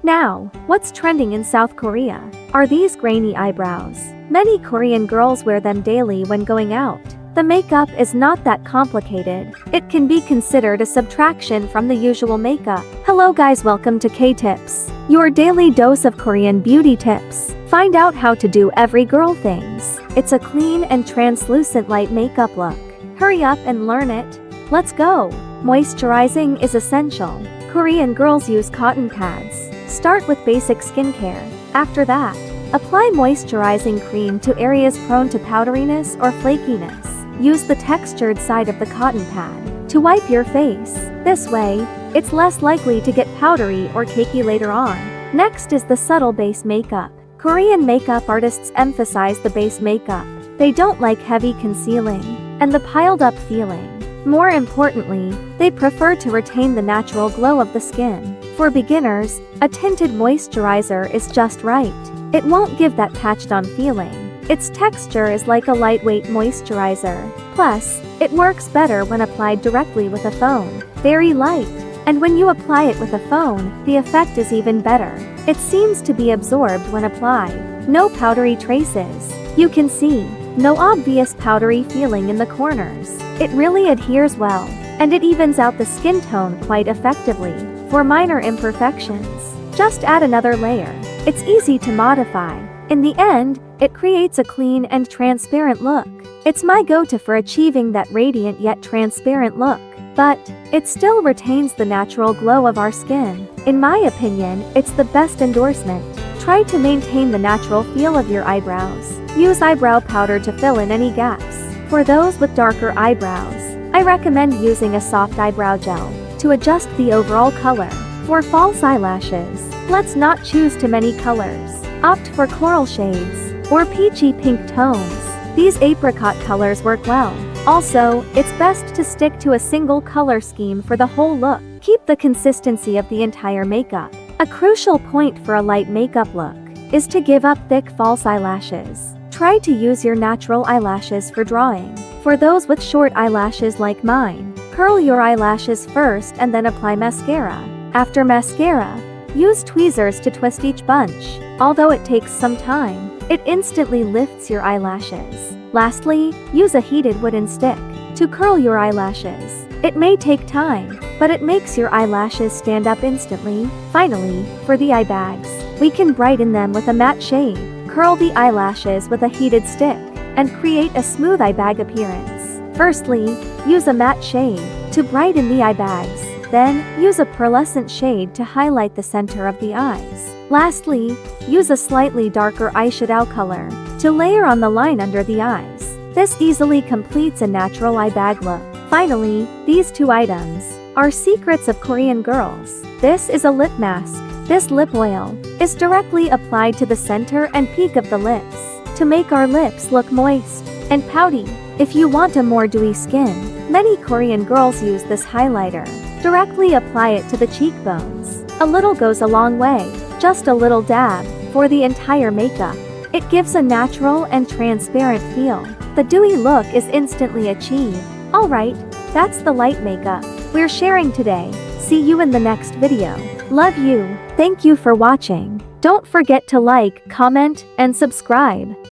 Now, what's trending in South Korea? Are these grainy eyebrows? Many Korean girls wear them daily when going out. The makeup is not that complicated. It can be considered a subtraction from the usual makeup. Hello guys, welcome to K-Tips, your daily dose of Korean beauty tips. Find out how to do every girl things. It's a clean and translucent light makeup look. Hurry up and learn it. Let's go. Moisturizing is essential. Korean girls use cotton pads. Start with basic skincare. After that, apply moisturizing cream to areas prone to powderiness or flakiness. Use the textured side of the cotton pad to wipe your face. This way, it's less likely to get powdery or cakey later on. Next is the subtle base makeup. Korean makeup artists emphasize the base makeup. They don't like heavy concealing and the piled up feeling. More importantly, they prefer to retain the natural glow of the skin. For beginners, a tinted moisturizer is just right. It won't give that patched on feeling. Its texture is like a lightweight moisturizer. Plus, it works better when applied directly with a phone. Very light. And when you apply it with a phone, the effect is even better. It seems to be absorbed when applied. No powdery traces. You can see. No obvious powdery feeling in the corners. It really adheres well. And it evens out the skin tone quite effectively. For minor imperfections, just add another layer. It's easy to modify. In the end, it creates a clean and transparent look. It's my go-to for achieving that radiant yet transparent look. But it still retains the natural glow of our skin. In my opinion, it's the best endorsement. Try to maintain the natural feel of your eyebrows. Use eyebrow powder to fill in any gaps. For those with darker eyebrows, I recommend using a soft eyebrow gel to adjust the overall color. For false eyelashes, let's not choose too many colors. Opt for coral shades or peachy pink tones. These apricot colors work well. Also, it's best to stick to a single color scheme for the whole look. Keep the consistency of the entire makeup. A crucial point for a light makeup look is to give up thick false eyelashes. Try to use your natural eyelashes for drawing. For those with short eyelashes like mine, curl your eyelashes first and then apply mascara. After mascara, use tweezers to twist each bunch. Although it takes some time, it instantly lifts your eyelashes. Lastly, use a heated wooden stick to curl your eyelashes. It may take time, but it makes your eyelashes stand up instantly. Finally, for the eye bags, we can brighten them with a matte shade. Curl the eyelashes with a heated stick and create a smooth eye bag appearance. Firstly, use a matte shade to brighten the eye bags. Then, use a pearlescent shade to highlight the center of the eyes. Lastly, use a slightly darker eyeshadow color to layer on the line under the eyes. This easily completes a natural eye bag look. Finally, these two items are secrets of Korean girls. This is a lip mask. This lip oil is directly applied to the center and peak of the lips to make our lips look moist and pouty. If you want a more dewy skin, many Korean girls use this highlighter. Directly apply it to the cheekbones. A little goes a long way. Just a little dab for the entire makeup. It gives a natural and transparent feel. The dewy look is instantly achieved. Alright, that's the light makeup we're sharing today. See you in the next video. Love you. Thank you for watching. Don't forget to like, comment, and subscribe.